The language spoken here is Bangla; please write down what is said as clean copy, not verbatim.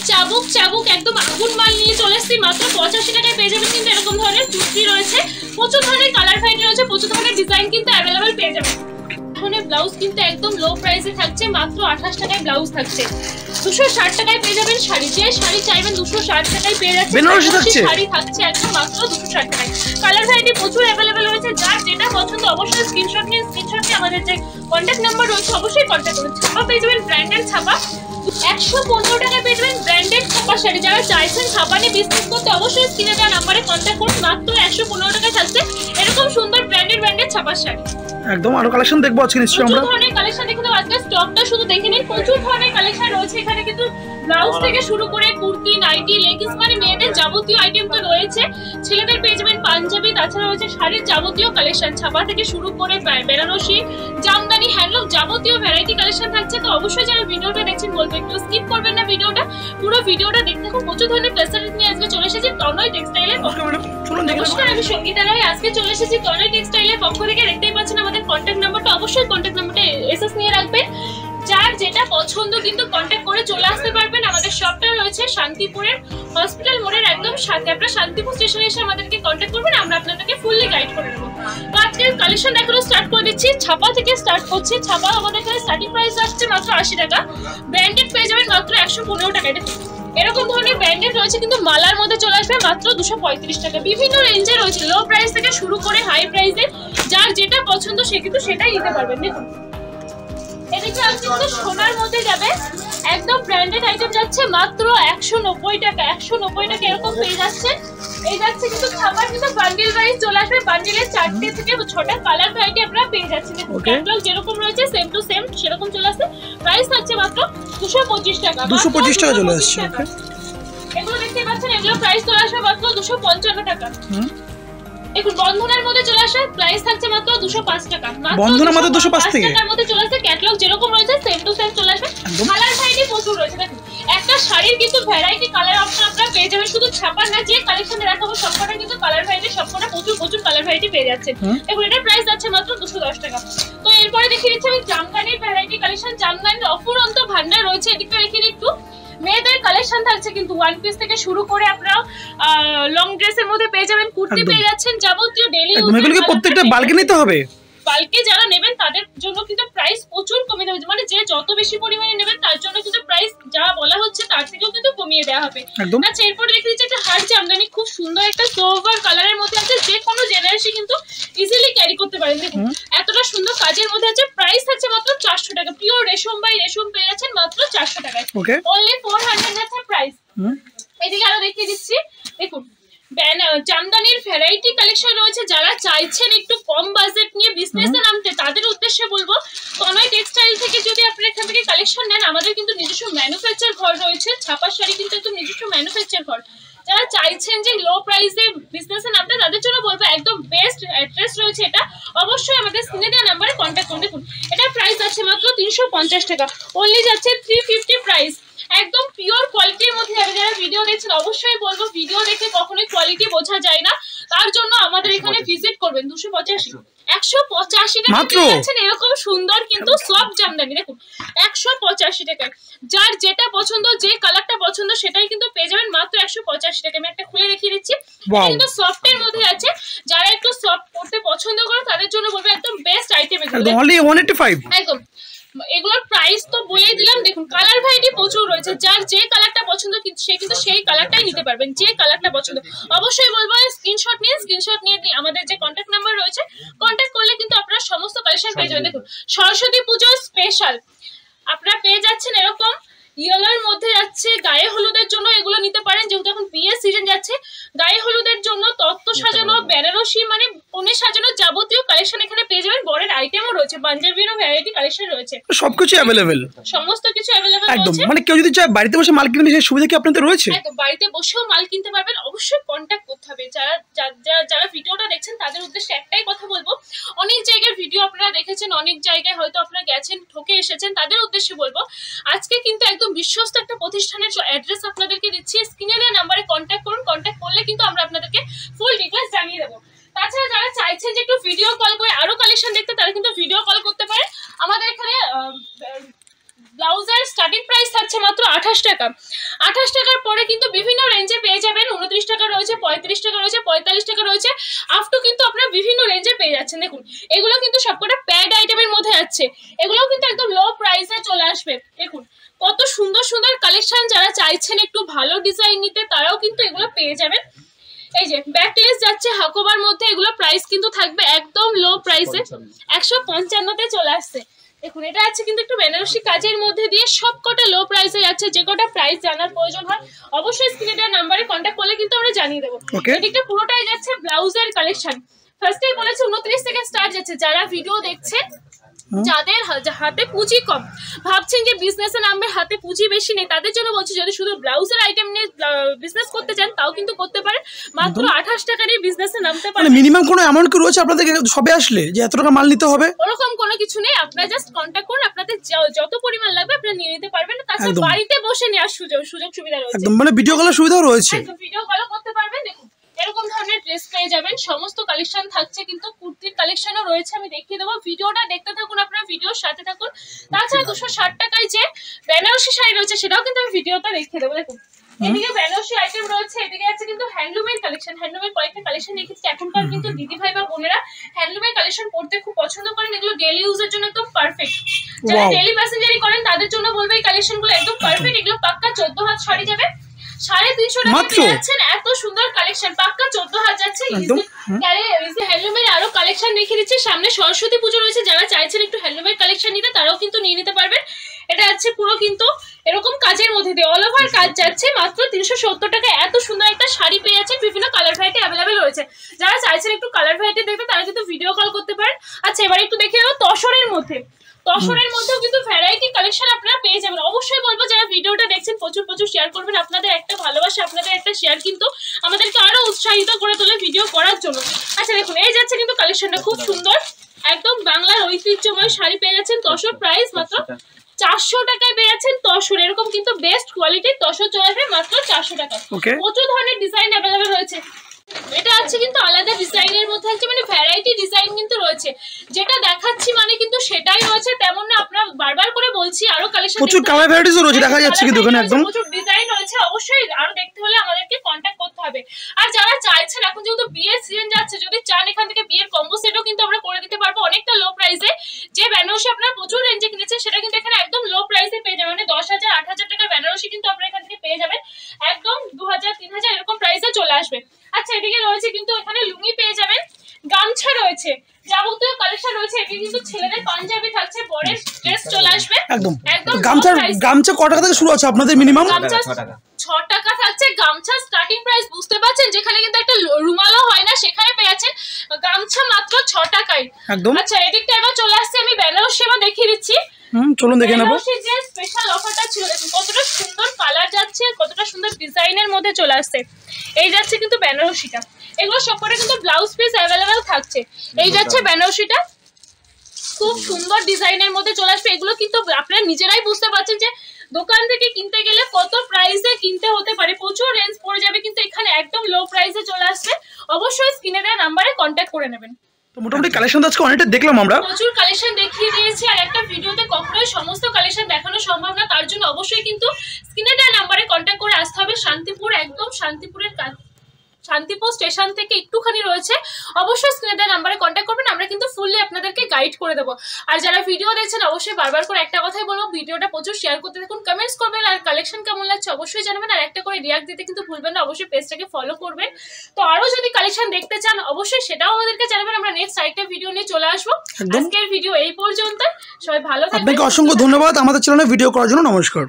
চাবুক চাবুক একদম আগুন মাল নিয়ে চলে এসেছি মাত্র 85 টাকায় পেয়ে যাবেন কিন্তু এরকম ধরনের কুর্তি রয়েছে, প্রচুর ধরনের কালার ভ্যারাইটি রয়েছে, প্রচুর ধরনের ডিজাইন কিন্তু অ্যাভেলেবেল পেয়ে যাবেন। এখানে ব্লাউজ কিন্তু একদম লো প্রাইসে থাকছে, মাত্র 28 টাকায় ব্লাউজ থাকছে, 260 টাকায় পেয়ে যাবেন শাড়ি, যে শাড়ি চাইবেন 260 টাকায় পেয়ে যাচ্ছেন, শাড়ি থাকছে একদম মাত্র 260 টাকায়। কালার ভ্যারাইটি প্রচুর অ্যাভেলেবেল রয়েছে, যার যেটা পছন্দ অবশ্যই স্ক্রিনশট নিয়ে আমাদের যে কন্ট্যাক্ট নাম্বার রয়েছে অবশ্যই কন্ট্যাক্ট করুন। ছাপা পেয়ে যাবেন ব্র্যান্ডেড ছাপা, 115 টাকায় পেয়ে যাবেন ব্র্যান্ডেড ছাপা শাড়ি। যারা চাইছেন ছাপা নিয়ে বিজনেস করতে অবশ্যই স্ক্রিনে দেওয়া নাম্বারে কন্ট্যাক্ট করুন, মাত্র 115 টাকায় থাকছে এরকম সুন্দর ব্র্যান্ডেড ছাপা শাড়ি। একদম আরো কালেকশন দেখবো আজকে নিশ্চয়ই আমরা। প্রচুর ধরনের কালেকশন দেখে নাও, আজকে স্টকটা শুধু দেখে নিন, প্রচুর ধরনের কালেকশন রয়েছে এখানে কিন্তু ব্লাউজ থেকে শুরু করে কুর্তি, নাইটি, লেগিংস মানে মেয়েদের যাবতীয় আইটেম তো রয়েছে, ছেলেদের পেয়ে যাবেন পাঞ্জাবি, তাছাড়া রয়েছে শাড়ির যাবতীয় কালেকশন, ছাপা থেকে শুরু করে বেনারসি, জামদানি, হ্যান্ডলুম যাবতীয় ভ্যারাইটি কালেকশন থাকছে। তো অবশ্যই যারা ভিডিওটা দেখছেন বলবো একটু স্কিপ করবেন না ভিডিওটা, পুরো ভিডিওটা দেখতে থাকুন। প্রচুর ধরনের ফ্যাসিলিটি নিয়ে আজকে চলে এসেছি তনয় টেক্সটাইলের পক্ষ থেকে। নমস্কার, আমি সঙ্গীতা রায়, আজকে চলে এসেছি তনয় টেক্সটাইলের পক্ষ থেকে। দেখতেই পাচ্ছেন আমাদের কন্ট্যাক্ট নাম্বারটা, অবশ্যই কন্ট্যাক্ট নাম্বারটা এসএস নিয়ে রাখবেন, যার যেটা পছন্দ কিন্তু কন্ট্যাক্ট করে চলে আসতে পারবেন। আমাদের শপটা রয়েছে শান্তিপুরের হসপিটাল মোড়ের একদম সাথে, আপনারা শান্তিপুর স্টেশনে এসে আমাদেরকে কন্ট্যাক্ট করবেন, আমরা আপনাদেরকে ফুললি গাইড করে দেবো। তো আজকে কালেকশন দেখানো স্টার্ট করে দিচ্ছি, ছাপা থেকে স্টার্ট করছি। ছাপা আমাদের এখানে স্টার্টিং প্রাইস আসছে মাত্র 80 টাকা, ব্র্যান্ডেড পেয়ে যাবেন মাত্র 115 টাকা। এরকম ধরনের ব্র্যান্ডেড রয়েছে কিন্তু মালার মধ্যে চলে আসবে মাত্র 235 টাকা। বিভিন্ন রেঞ্জে রয়েছে, লো প্রাইস থেকে শুরু করে হাই প্রাইসে, যার যেটা পছন্দ সে কিন্তু সেটাই নিতে পারবেন। দেখুন এদিকে আসছে কিন্তু সোনার মধ্যে যাবে, একদম ব্র্যান্ডেড আইটেম যাচ্ছে মাত্র 190 টাকা, 190 টাকা এরকম পেয়ে যাচ্ছে। এই যাচ্ছে কিন্তু খাবার কিন্তু বান্ডিল ওয়াইজ চলে আসবে, বান্ডিলের 4টে থেকে 6টা কালার ভ্যারাইটি আপনারা পেয়ে যাচ্ছেন। ক্যাটালগ যেরকম রয়েছে সেম টু সেম সেরকম চলে আসছে, প্রাইস থাকছে মাত্র 225 টাকা, 225 টাকা চলে আসছে। এগুলো দেখতে পাচ্ছেন, এগুলো প্রাইস চলে আসবে মাত্র 255 টাকা। এখন বন্ধনের মধ্যে চলে আসে, প্রাইস থাকছে মাত্র 205 টাকা, বন্ধনের মধ্যে 205 টাকার মধ্যে চলে আসে। ক্যাটালগ যেরকম রয়েছে সেম টু সেম চলে আসবে, কালার ভ্যারাইটি প্রচুর রয়েছে। দেখুন একটা শাড়ির কিন্তু ভ্যারাইটি কালার অপশন আপনারা পেয়ে যাবেন, শুধু ছাপা না, যে কালেকশনে দেখাবো সবকটা কিন্তু কালার ভ্যারাইটি, সবকটা প্রচুর কালার ভ্যারাইটি পেয়ে যাচ্ছেন। এখন এটার প্রাইস যাচ্ছে মাত্র 210 টাকা। তো এরপরে দেখিয়ে দিচ্ছি আমি জামদানির ভ্যারাইটি কালেকশন, জামদানির অফুরন্ত ভান্ডার রয়েছে। এদিকে রেখে একটু মেয়েদের কালেকশন থাকছে কিন্তু ওয়ান পিস থেকে শুরু করে আপনারা লং ড্রেসের মধ্যে পেয়ে যাবেন, কুর্তি পেয়ে যাচ্ছেন, যাবতীয় ডেইলি এগুলোকে প্রত্যেকটা বালকে নিতে হবে। বালকে যারা নেবেন তাদের জন্য কিন্তু প্রাইস প্রচুর কমিয়ে দেওয়া হচ্ছে, মানে যে যত বেশি পরিমাণে নেবেন তার জন্য কিন্তু প্রাইস যা বলা হচ্ছে তার থেকেও কিন্তু কমিয়ে দেওয়া হবে। আচ্ছা এরপরে দেখে দিচ্ছি একটা হার্ড জামদানি, খুব সুন্দর একটা সোভার কালারের মধ্যে আছে, যে কোনো জেনারেশন কিন্তু ইজিলি ক্যারি করতে পারেন। দেখুন এতটা সুন্দর কাজের মধ্যে আছে, প্রাইস থাকছে মাত্র 400 টাকা, পিওর রেশম বাই রেশম পেয়ে যাচ্ছেন মাত্র 400 টাকায়, অনলি 400 যাচ্ছে প্রাইস। এদিকে আরো দেখিয়ে দিচ্ছি, দেখুন জামদানির ভ্যারাইটি কালেকশন রয়েছে, যারা চাইছেন একটু কম বাজেট নিয়ে বিজনেসে নামতে তাদের উদ্দেশ্যে বলবো তনয় টেক্সটাইল থেকে যদি আপনারা এখান থেকে কালেকশন নেন, আমাদের কিন্তু নিজস্ব ম্যানুফ্যাকচার ঘর রয়েছে, ছাপা শাড়ি কিন্তু একদম নিজস্ব ম্যানুফ্যাকচার ঘর। যারা চাইছেন যে লো প্রাইসে বিজনেসে নামতে তাদের জন্য বলবো একদম বেস্ট অ্যাড্রেস রয়েছে এটা, অবশ্যই আমাদের স্ক্রিনে দেওয়া নাম্বারে কন্ট্যাক্ট করুন। দেখুন এটার প্রাইস আছে মাত্র 350 টাকা, অনলি যাচ্ছে 350 প্রাইস, একদম পিওর কোয়ালিটির মধ্যে যাবে। যারা ভিডিও দেখছেন অবশ্যই বলবো ভিডিও দেখে কখনোই কোয়ালিটি বোঝা যায় না, তার জন্য আমাদের এখানে ভিজিট করবেন। 185 টাকা পাচ্ছেন এরকম সুন্দর কিন্তু সফট জামদানি, দেখুন 185 টাকায়, যার যেটা পছন্দ যে কালারটা পছন্দ সেটাই কিন্তু পেয়ে যাবেন মাত্র 185 টাকা। আমি একটা খুলে দেখিয়ে দিচ্ছি, কিন্তু সফটের মধ্যে আছে, যারা একটু সফট পড়তে পছন্দ করে তাদের জন্য বলবো একদম বেস্ট আইটেম এগুলো, অনলি 185 একদম। এগুলোর প্রাইস তো বলেই দিলাম, দেখুন কালার ভ্যারাইটি প্রচুর রয়েছে, যার যে কালারটা পছন্দ সে কিন্তু সেই কালারটাই নিতে পারবেন, যে কালারটা পছন্দ। অবশ্যই বলবো স্ক্রিনশট নিয়ে আমাদের যে কন্ট্যাক্ট নাম্বার রয়েছে কন্ট্যাক্ট করলে কিন্তু আপনারা সমস্ত কালেকশন পেয়ে যাবেন। দেখুন সরস্বতী পুজো স্পেশাল আপনারা পেয়ে যাচ্ছেন এরকম ইয়েলোর মধ্যে যাচ্ছে, গায়ে হলুদের জন্য এগুলো নিতে পারেন, যেহেতু এখন বিয়ের সিজন যাচ্ছে, গায়ে হলুদের জন্য তত্ত্ব সাজানো, বেনারসি মানে কনে সাজানো যাবতীয় কালেকশন এখানে পেয়ে যাবেন। বরের আইটেমও রয়েছে, পাঞ্জাবিরও ভ্যারাইটি কালেকশন রয়েছে, সবকিছু अवेलेबल, সমস্ত কিছু अवेलेबल একদম। মানে কেউ যদি চায় বাড়িতে বসে মাল কিনতে, সেই সুবিধা কি আপনাদের রয়েছে? একদম বাড়িতে বসেও মাল কিনতে পারবেন, অবশ্যই কন্ট্যাক্ট করতে হবে। যারা ভিডিওটা দেখছেন তাদের উদ্দেশ্যে একটাই কথা বলবো, অনেক জায়গার ভিডিও আপনারা দেখেছেন, অনেক জায়গায় হয়তো আপনারা গেছেন ঠকে এসেছেন, তাদের উদ্দেশ্যে বলবো আজকে কিন্তু একদম বিশ্বস্ত একটা প্রতিষ্ঠানের অ্যাড্রেস আপনাদেরকে দিচ্ছি, স্ক্রিনে দেওয়া নাম্বারে কন্ট্যাক্ট করুন, কন্ট্যাক্ট করলে কিন্তু আমরা আপনাদেরকে ফুল ডিটেইলস জানিয়ে দেবো। তাছাড়া যারা চাইছেন যে একটু ভিডিও কল করে আরো কালেকশন দেখতে, তারা কিন্তু ভিডিও কল করতে পারেন। আমাদের এখানে ব্লাউজের স্টার্টিং প্রাইস থাকছে মাত্র 28 টাকা। 28 টাকার পরে কিন্তু বিভিন্ন রেঞ্জে পেয়ে যাবেন। 29 টাকা রয়েছে, 35 টাকা রয়েছে, 45 টাকা রয়েছে, আপ টু কিন্তু আপনারা বিভিন্ন রেঞ্জে পেয়ে যাচ্ছেন। দেখুন এগুলো কিন্তু সবকটা প্যাড আইটেমের মধ্যে আছে, এগুলোও কিন্তু একদম লো প্রাইসে চলে আসবে। দেখুন কত সুন্দর সুন্দর কালেকশন, যারা চাইছেন একটু ভালো ডিজাইন নিতে তারাও কিন্তু এগুলো পেয়ে যাবেন। এই যে ব্যাকলেস যাচ্ছে হাকোবার মধ্যে, এগুলো প্রাইস কিন্তু থাকবে একদম লো প্রাইসে, 155-তে চলে আসছে। দেখুন এটা আছে কিন্তু একটু বেনারসি কাজের মধ্যে দিয়ে, সব কটা লো প্রাইসে যাচ্ছে। যে কটা প্রাইস জানার প্রয়োজন হয় অবশ্যই স্ক্রিনে দেওয়া নাম্বারে কন্ট্যাক্ট করলে কিন্তু আমরা জানিয়ে দেবো। এদিকটা পুরোটাই যাচ্ছে ব্লাউজের কালেকশন। ফার্স্টেই বলেছি 29 থেকে স্টার্ট যাচ্ছে। যারা ভিডিও দেখছেন, যাদের হাতে পুঁজি কম, ভাবছেন যে বিজনেসে নামবে, হাতে পুঁজি বেশি নেই, তাদের জন্য বলছি যদি শুধু ব্লাউজের আইটেম নিয়ে বিজনেস করতে চান তাও কিন্তু করতে পারেন। মাত্র 28 টাকারই বিজনেসে নামতে পারেন। মিনিমাম কোনো অ্যামাউন্ট কি রয়েছে আপনাদের সবে আসলে যে এত টাকা মাল নিতে হবে? ওরকম কোনো কিছু নেই, আপনারা জাস্ট কন্ট্যাক্ট করুন, আপনাদের যত পরিমাণ লাগবে আপনারা নিয়ে নিতে পারবেন। তাছাড়া বাড়িতে বসে নেওয়ার সুযোগ সুবিধা রয়েছে, একদম মানে ভিডিও কলের সুবিধাও রয়েছে, ভিডিও কলও করতে পারবেন। দেখুন এরকম ধরনের ড্রেস পেয়ে যাবেন, সমস্ত কালেকশন থাকছে, কিন্তু কুর্তির কালেকশনও রয়েছে, আমি দেখিয়ে দেবো। ভিডিওটা দেখতে থাকুন, আপনারা ভিডিওর সাথে থাকুন। তাছাড়া 260 টাকায় যে বেনারসি শাড়ি রয়েছে সেটাও কিন্তু আমি ভিডিওটা দেখিয়ে দেবো। দেখুন এদিকে বেনারসি আইটেম রয়েছে, এদিকে আছে কিন্তু হ্যান্ডলুমের কালেকশন। হ্যান্ডলুমের কয়েকটা কালেকশন রেখেছি। এখনকার কিন্তু দিদি ভাই বা বোনেরা হ্যান্ডলুমের কালেকশন পড়তে খুব পছন্দ করেন, এগুলো ডেইলি ইউজের জন্য একদম পারফেক্ট। যারা ডেইলি প্যাসেঞ্জারি করেন তাদের জন্য বলবো এই কালেকশনগুলো একদম পারফেক্ট। এগুলো পাক্কা 14 হাত শাড়ি যাবে, 350 টাকা পেয়ে যাচ্ছেন। এত সুন্দর কালেকশন, পাক্কা 14 হাত যাচ্ছে। হ্যান্ডলুমের আরো কালেকশন রেখে দিচ্ছি। সামনে সরস্বতী পুজো রয়েছে, যারা চাইছেন একটু হ্যান্ডলুমের কালেকশন নিতে তারাও কিন্তু নিয়ে নিতে পারবেন। এটা আছে পুরো কিন্তু এরকম কাজের মধ্যে দিয়ে অল ওভার কাজ যাচ্ছে, মাত্র 370 টাকা। এত সুন্দর একটা শাড়ি পেয়ে যাচ্ছেন, বিভিন্ন কালার ভ্যারাইটি অ্যাভেলেবেল রয়েছে। যারা চাইছেন একটু কালার ভ্যারাইটি দেখতে তারা কিন্তু ভিডিও কল করতে পারেন। আচ্ছা এবার একটু দেখে নেবো তসরের মধ্যে। তসরের মধ্যেও কিন্তু ভ্যারাইটি কালেকশন আপনারা পেয়ে যাবেন। অবশ্যই বলবো যারা ভিডিওটা দেখছেন প্রচুর শেয়ার করবেন। আপনাদের একটা ভালোবাসা, আপনাদের একটা শেয়ার কিন্তু আমাদেরকে আরো উৎসাহিত করে তোলে ভিডিও করার জন্য। আচ্ছা দেখুন এই যাচ্ছে কিন্তু কালেকশনটা খুব সুন্দর, একদম বাংলার ঐতিহ্যময় শাড়ি পেয়ে যাচ্ছেন। তসর প্রাইস মাত্র 400 টাকায় পেয়ে যাচ্ছেন। তসর এরকম কিন্তু বেস্ট কোয়ালিটির তসর চলে আসবে মাত্র 400 টাকা। প্রচুর ধরনের ডিজাইন অ্যাভেলেবেল রয়েছে। এটা আছে কিন্তু আলাদা ডিজাইনের মধ্যে আছে, মানে ভ্যারাইটি ডিজাইন কিন্তু রয়েছে। যেটা দেখাচ্ছি মানে কিন্তু সেটাই রয়েছে তেমন না, আপনারা বারবার করে বলছি আরো কালেকশন প্রচুর কালার ভ্যারাইটিস রয়েছে, দেখা যাচ্ছে কিন্তু এখানে একদম প্রচুর ডিজাইন রয়েছে। অবশ্যই আরো দেখতে হলে আমাদেরকে কন্টাক্ট করতে হবে। আর যারা চাইছেন, এখন যেহেতু বিয়ের সিজন যাচ্ছে, যদি চান এখান থেকে বিয়ের কম্বো সেটও কিন্তু আমরা করে দিতে পারবো অনেকটা লো প্রাইসে। যে বেনারসি আপনারা প্রচুর রেঞ্জে কিনেছেন সেটা কিন্তু এখানে একদম লো প্রাইসে পেয়ে যাবেন। মানে 10,000 8,000 টাকার বেনারসি কিন্তু আপনারা এখান থেকে পেয়ে যাবেন একদম 2,000 3,000 এরকম প্রাইসে চলে আসবে। আচ্ছা এদিকে রয়েছে কিন্তু এখানে লুঙ্গি পেয়ে যাবেন, গামছা রয়েছে, যাবতীয় কালেকশন রয়েছে। এদিকে কিন্তু ছেলেদের পাঞ্জাবি থাকছে, বড়ের ড্রেস চলে আসবে একদম। গামছা কত টাকা থেকে শুরু আছে আপনাদের? মিনিমাম 6 টাকা থাকছে গামছা স্টার্টিং প্রাইস। বুঝতে পারছেন যেখানে কিন্তু একটা রুমালও হয় না সেখানে পেয়ে যাচ্ছেন গামছা মাত্র 6 টাকায় একদম। আচ্ছা এদিকটা এবার চলে আসছে, আমি বেনারসি এবার দেখিয়ে দিচ্ছি। চলুন দেখে নেব। বেনারসির যে স্পেশাল অফারটা ছিল দেখুন কতটা সুন্দর কালার যাচ্ছে, কতটা সুন্দর ডিজাইনের মধ্যে চলে আসছে। এই যাচ্ছে কিন্তু বেনারসিটা, এগুলো সবকটা কিন্তু ব্লাউজ পিস অ্যাভেলেবেল থাকছে। এই যাচ্ছে বেনারসিটা, খুব সুন্দর ডিজাইনের মধ্যে চলে আসবে। এগুলো কিন্তু আপনারা নিজেরাই বুঝতে পারছেন যে দোকান থেকে কিনতে গেলে কত প্রাইসে কিনতে হতে পারে, প্রচুর রেঞ্জ পড়ে যাবে, কিন্তু এখানে একদম লো প্রাইসে চলে আসবে। অবশ্যই স্ক্রিনে দেওয়া নাম্বারে কন্ট্যাক্ট করে নেবেন। মোটামুটি কালেকশন আজকে অনেকটা দেখলাম, আমরা প্রচুর কালেকশন দেখিয়ে দিয়েছি। আর একটা ভিডিওতে কখনোই সমস্ত কালেকশন দেখানো সম্ভব না, তার জন্য অবশ্যই কিন্তু স্ক্রিনে দেওয়া নাম্বারে কন্ট্যাক্ট করে আসতে হবে। শান্তিপুর, একদম শান্তিপুরের শান্তিপুর স্টেশন থেকে একটুখানি রয়েছে। অবশ্যই স্ক্রিনে দেওয়া নাম্বারে কন্ট্যাক্ট করবেন, আমরা কিন্তু ফুললি আপনাদেরকে গাইড করে দেবো। আর যারা ভিডিও দেখছেন অবশ্যই বারবার করে একটা কথাই বলবো, ভিডিওটা প্রচুর শেয়ার করতে থাকুন, কমেন্টস করবেন, আর কালেকশন কেমন লাগছে অবশ্যই জানাবেন। আর একটা করে রিয়াক্ট দিতে কিন্তু ভুলবেন না, অবশ্যই পেজটাকে ফলো করবেন। তো আরো যদি কালেকশন দেখতে চান অবশ্যই সেটাও আমাদেরকে জানাবেন, আমরা নেক্সট আরেকটা ভিডিও নিয়ে চলে আসবো। আজকের ভিডিও এই পর্যন্ত, সবাই ভালো থাকবেন। আপনাকে অসংখ্য ধন্যবাদ আমাদের চ্যানেলে ভিডিও করার জন্য। নমস্কার।